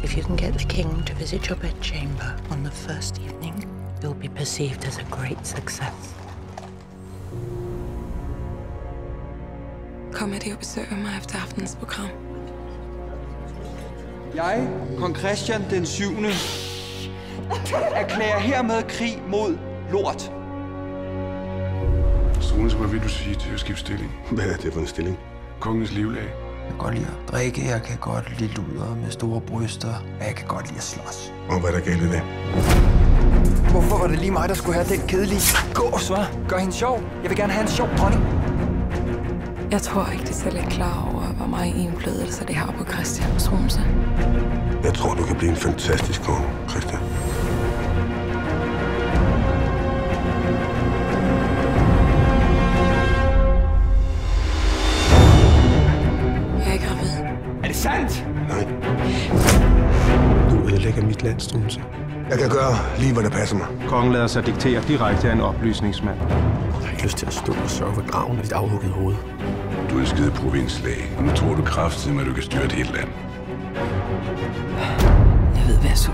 If you can get the king to visit your bedchamber on the first evening, you'll be perceived as a great success. Kommer de og besøger mig efter aftenens program? Jeg, kong Christian den 7. erklærer hermed krig mod lort. Struense, hvad vil du sige til at skifte stilling? Hvad er det for en stilling? Kongens livlag. Jeg kan godt lide at drikke, jeg kan godt lide luder med store bryster, og jeg kan godt lide at slås. Og hvad er der galt i det? Hvorfor var det lige mig, der skulle have den kedelige? Gå, så. Gør hende sjov. Jeg vil gerne have en sjov dronning. Jeg tror ikke, de selv er klar over, hvor meget indflydelse det har på Christian Struense. Jeg tror, du kan blive en fantastisk konge, Christian. Jeg er gravid. Er det sandt? Nej. Du ødelægger mit land, Struense. Jeg kan gøre lige, hvad der passer mig. Kongen lader sig diktere direkte af en oplysningsmand. Jeg har ikke lyst til at stå og sørge for graven af dit afhuggede hoved. Du er et skide provinslag, og nu tror du kraftigt, at du kan styre et helt land. Jeg ved, hvad jeg så.